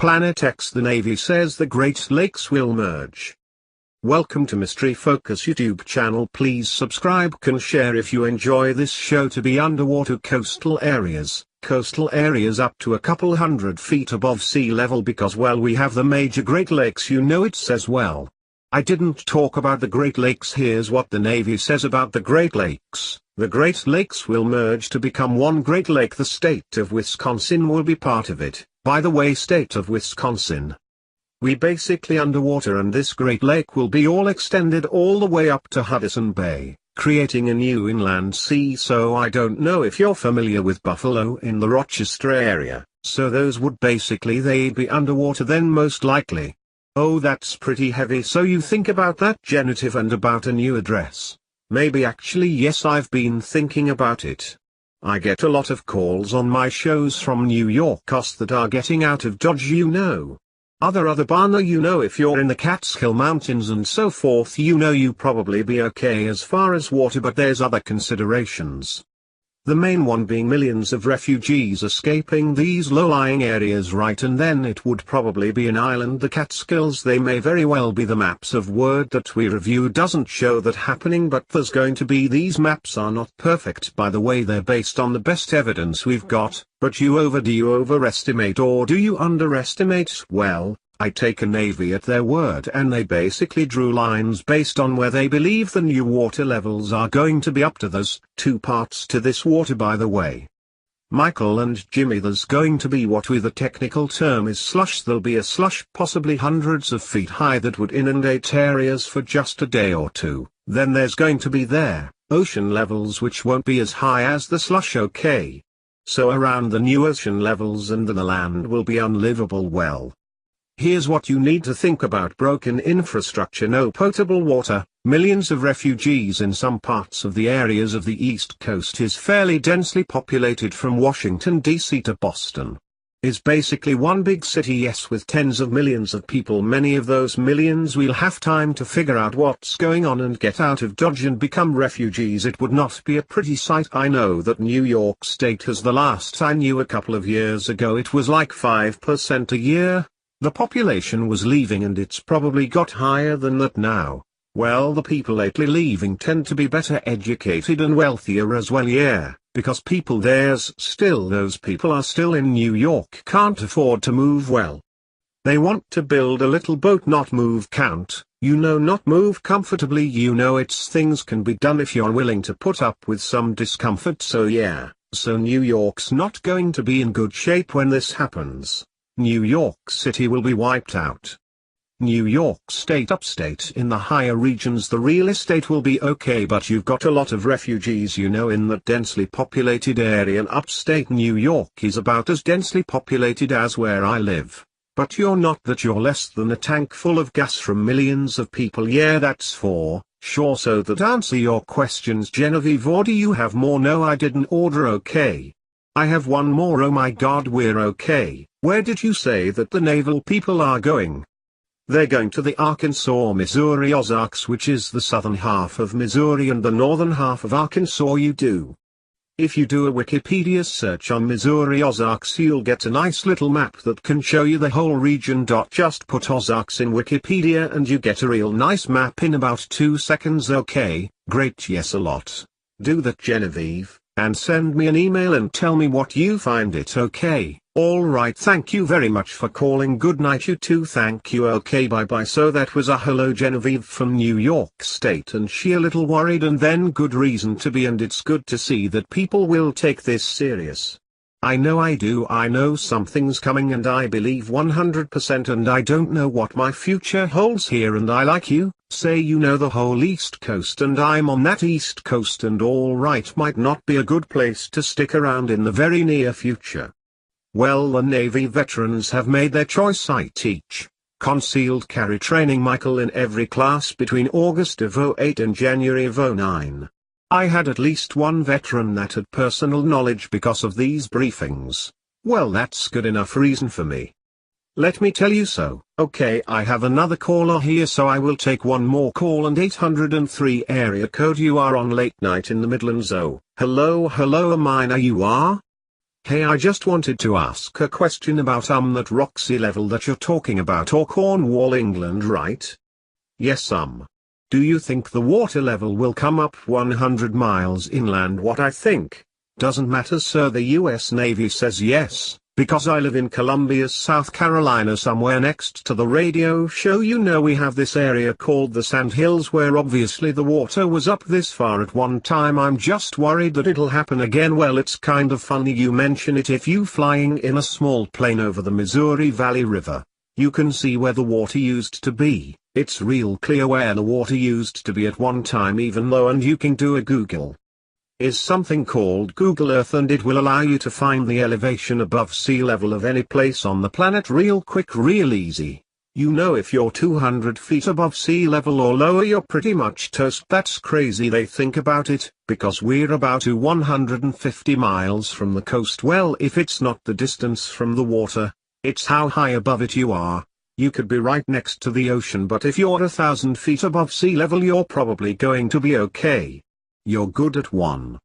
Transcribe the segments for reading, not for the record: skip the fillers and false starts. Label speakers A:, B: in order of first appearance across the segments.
A: Planet X. The Navy says the Great Lakes will merge. Welcome to Mystery Focus YouTube channel. Please subscribe and share if you enjoy this show. To be underwater coastal areas up to a couple hundred feet above sea level, because well, we have the major Great Lakes, you know. It says, well, I didn't talk about the Great Lakes. Here's what the Navy says about the Great Lakes. The Great Lakes will merge to become one Great Lake. The state of Wisconsin will be part of it. By the way, state of Wisconsin, we basically underwater, and this Great Lake will be all extended all the way up to Hudson Bay, creating a new inland sea. So I don't know if you're familiar with Buffalo in the Rochester area, so those would basically they'd be underwater then most likely. Oh, that's pretty heavy. So you think about that genitive and about a new address. Maybe actually yes, I've been thinking about it. I get a lot of calls on my shows from New Yorkers that are getting out of Dodge, you know. Other Barna, you know, if you're in the Catskill Mountains and so forth, you know, you probably be okay as far as water, but there's other considerations. The main one being millions of refugees escaping these low-lying areas, right? And then it would probably be an island, the Catskills. They may very well be. The maps of Word that we review doesn't show that happening, but there's going to be. These maps are not perfect, by the way. They're based on the best evidence we've got. But do you overestimate or do you underestimate? Well, I take a Navy at their word, and they basically drew lines based on where they believe the new water levels are going to be up to. There's two parts to this water, by the way. Michael and Jimmy, there's going to be what with the technical term is slush. There'll be a slush possibly hundreds of feet high that would inundate areas for just a day or two. Then there's going to be ocean levels which won't be as high as the slush, okay? So around the new ocean levels, and then the land will be unlivable. Well, here's what you need to think about: broken infrastructure, no potable water, millions of refugees in some parts of the areas of the East Coast is fairly densely populated. From Washington, D.C. to Boston is basically one big city, yes, with tens of millions of people. Many of those millions will have time to figure out what's going on and get out of Dodge and become refugees. It would not be a pretty sight. I know that New York State has, the last I knew a couple of years ago, it was like 5% a year. The population was leaving, and it's probably got higher than that now. Well, the people lately leaving tend to be better educated and wealthier as well, yeah, because those people are still in New York, can't afford to move. Well, they want to build a little boat, not move, can't, you know, not move comfortably, you know. It's things can be done if you're willing to put up with some discomfort. So yeah, so New York's not going to be in good shape when this happens. New York City will be wiped out. New York State, upstate, in the higher regions, the real estate will be okay, but you've got a lot of refugees, you know, in that densely populated area. And upstate New York is about as densely populated as where I live. But you're not that, you're less than a tank full of gas from millions of people. Yeah, that's for sure. So that answer your questions, Genevieve, or do you have more? No, I didn't order. Okay. I have one more. Oh my God, we're okay. Where did you say that the naval people are going? They're going to the Arkansas-Missouri Ozarks, which is the southern half of Missouri and the northern half of Arkansas. If you do a Wikipedia search on Missouri Ozarks, you'll get a nice little map that can show you the whole region. Just put Ozarks in Wikipedia and you get a real nice map in about 2 seconds. Okay, great, yes, a lot. Do that, Genevieve, and send me an email and tell me what you find it. Okay. Alright, thank you very much for calling. Good night, you too. Thank you. Okay, bye bye. So that was a hello Genevieve from New York State, and she a little worried, and then good reason to be, and it's good to see that people will take this serious. I know I do. I know something's coming, and I believe 100%, and I don't know what my future holds here. And I, like you, say, you know, the whole East Coast, and I'm on that East Coast, and alright, might not be a good place to stick around in the very near future. Well, the Navy veterans have made their choice. I teach concealed carry training, Michael, in every class between August of 08 and January of 09. I had at least one veteran that had personal knowledge because of these briefings. Well, that's good enough reason for me. Let me tell you so. Okay, I have another caller here, so I will take one more call. And 803 area code, you are on late night in the Midlands. Oh, hello, Amina, you are? Hey, I just wanted to ask a question about that rock sea level that you're talking about, or Cornwall, England, right? Yes. Do you think the water level will come up 100 miles inland? What I think doesn't matter, sir. The US Navy says yes, because I live in Columbia, South Carolina, somewhere next to the radio show. We have this area called the Sand Hills where obviously the water was up this far at one time. I'm just worried that it'll happen again. Well, it's kind of funny you mention it. If you flying in a small plane over the Missouri Valley River, you can see where the water used to be. It's real clear where the water used to be at one time, even though, and you can do a Google is something called Google Earth, and it will allow you to find the elevation above sea level of any place on the planet real quick, real easy. If you're 200 feet above sea level or lower, you're pretty much toast. That's crazy. They think about it, because we're about 150 miles from the coast. Well, if it's not the distance from the water, it's how high above it you are. You could be right next to the ocean, but if you're 1,000 feet above sea level, you're probably going to be okay. You're good at one.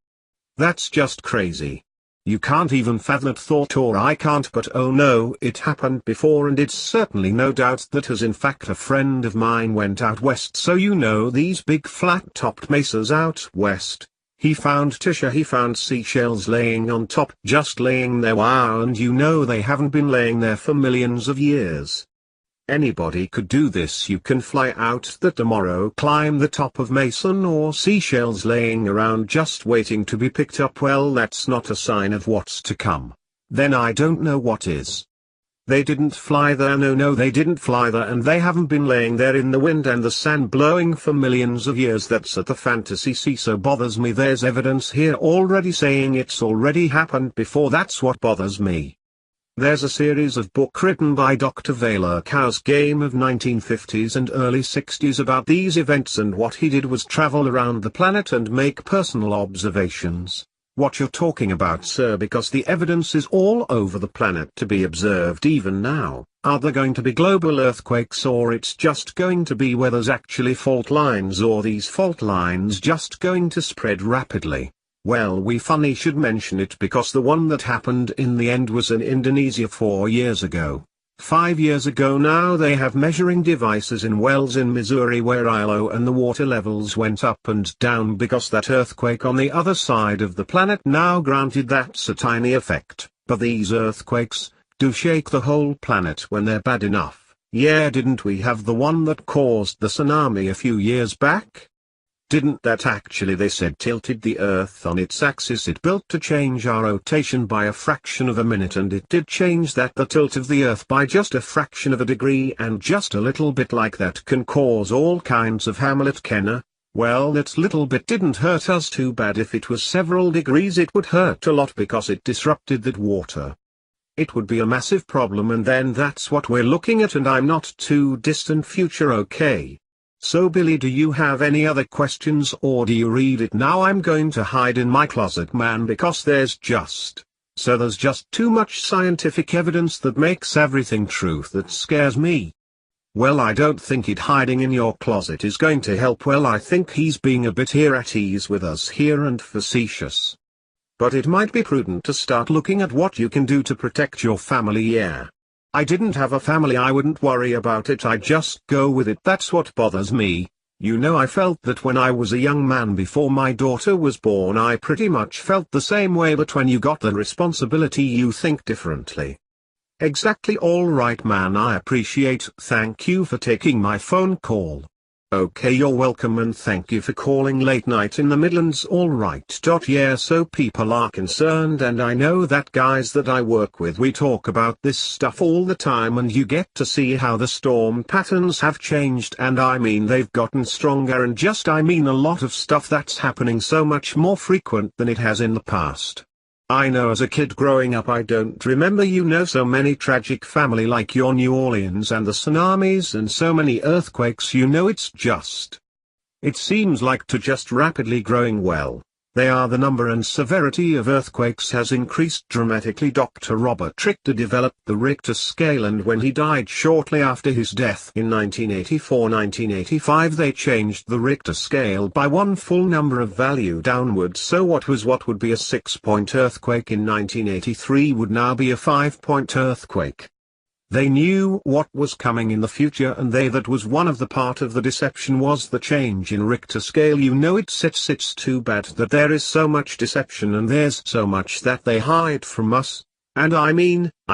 A: That's just crazy. You can't even fathom that thought, or I can't, but oh no, it happened before, and it's certainly no doubt that as in fact a friend of mine went out west. So these big flat-topped mesas out west. He found Tisha, he found seashells laying on top, just laying there. Wow, and they haven't been laying there for millions of years. Anybody could do this. You can fly out that tomorrow, climb the top of Mason, or seashells laying around just waiting to be picked up. Well, that's not a sign of what's to come. Then I don't know what is. They didn't fly there, no they didn't fly there, and they haven't been laying there in the wind and the sand blowing for millions of years. That's at the fantasy sea, so bothers me. There's evidence here already saying it's already happened before. That's what bothers me. There's a series of book written by Dr. Valor Kausgame of 1950s and early 60s about these events, and what he did was travel around the planet and make personal observations. What you're talking about, sir, because the evidence is all over the planet to be observed even now. Are there going to be global earthquakes, or it's just going to be where there's actually fault lines, or these fault lines just going to spread rapidly? Well, we funny should mention it, because the one that happened in the end was in Indonesia 4 years ago. 5 years ago now. They have measuring devices in wells in Missouri where ILO and the water levels went up and down because that earthquake on the other side of the planet. Now granted, that's a tiny effect, but these earthquakes do shake the whole planet when they're bad enough. Yeah, didn't we have the one that caused the tsunami a few years back? Didn't that actually, they said, tilted the Earth on its axis? It built to change our rotation by a fraction of a minute, and it did change the tilt of the Earth by just a fraction of a degree, and just a little bit like that can cause all kinds of Hamlet Kenner. Well, that little bit didn't hurt us too bad. If it was several degrees, it would hurt a lot because it disrupted that water. It would be a massive problem, and then that's what we're looking at, and I'm not too distant future. Okay. So Billy, do you have any other questions, or do you read it now? I'm going to hide in my closet, man, because there's just too much scientific evidence that makes everything truth that scares me. Well, I don't think it hiding in your closet is going to help. Well, I think he's being a bit here at ease with us here and facetious. But it might be prudent to start looking at what you can do to protect your family. Yeah. I didn't have a family, I wouldn't worry about it, I just go with it. That's what bothers me. I felt that when I was a young man before my daughter was born. I pretty much felt the same way, but when you got the responsibility you think differently. Exactly. All right, man, I appreciate. Thank you for taking my phone call. Okay, you're welcome, and thank you for calling late night in the Midlands. Alright. Yeah, so people are concerned, and I know that guys that I work with, we talk about this stuff all the time, and you get to see how the storm patterns have changed, and I mean they've gotten stronger, and a lot of stuff that's happening so much more frequent than it has in the past. I know as a kid growing up I don't remember so many tragic family like your New Orleans and the tsunamis and so many earthquakes. It seems like to just rapidly growing. Well, They are the number and severity of earthquakes has increased dramatically. Dr. Robert Richter developed the Richter scale, and when he died shortly after his death in 1984-1985 they changed the Richter scale by one full number of value downwards, so what would be a 6-point earthquake in 1983 would now be a 5-point earthquake. They knew what was coming in the future, and that was one of the part of the deception was the change in Richter scale. It's too bad that there is so much deception and there's so much that they hide from us. And I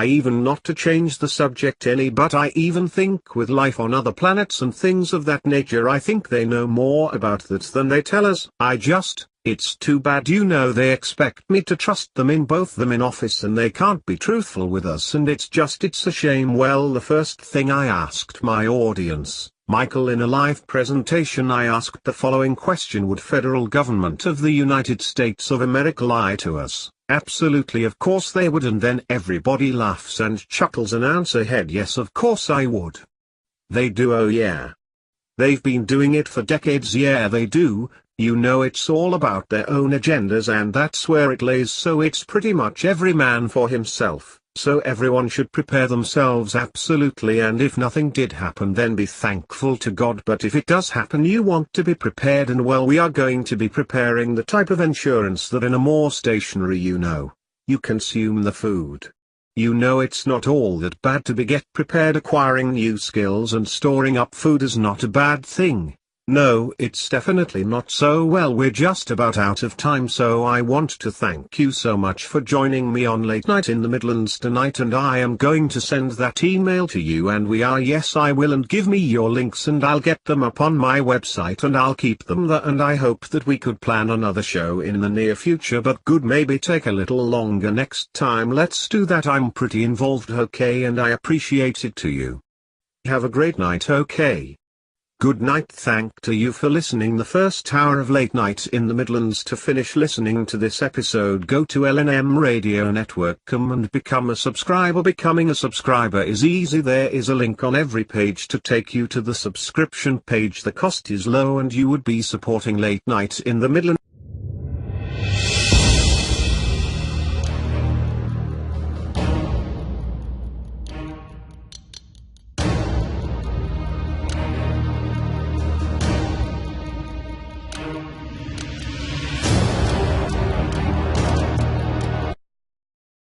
A: even not to change the subject any, but I even think with life on other planets and things of that nature, I think they know more about that than they tell us. It's too bad. They expect me to trust them in office, and they can't be truthful with us, and it's a shame. Well, the first thing I asked my audience, Michael, in a live presentation, I asked the following question: would federal government of the United States of America lie to us? Absolutely, of course they would. And then everybody laughs and chuckles and answer head, yes, of course I would. They do. Oh yeah. They've been doing it for decades. Yeah, they do. It's all about their own agendas, and that's where it lays. So it's pretty much every man for himself, so everyone should prepare themselves. Absolutely. And if nothing did happen, then be thankful to God. But if it does happen, you want to be prepared, and well, we are going to be preparing the type of insurance that in a more stationary, you consume the food. It's not all that bad to get prepared. Acquiring new skills and storing up food is not a bad thing. No, it's definitely not. So well, we're just about out of time, so I want to thank you so much for joining me on Late Night in the Midlands tonight, and I am going to send that email to you, and yes I will, and give me your links and I'll get them up on my website and I'll keep them there, and I hope that we could plan another show in the near future, but could maybe take a little longer next time. Let's do that. I'm pretty involved, okay, and I appreciate it to you. Have a great night, okay. Good night. Thank to you for listening the first hour of Late Night in the Midlands. To finish listening to this episode, go to lnmradionetwork.com and become a subscriber. Becoming a subscriber is easy. There is a link on every page to take you to the subscription page. The cost is low and you would be supporting Late Night in the Midlands.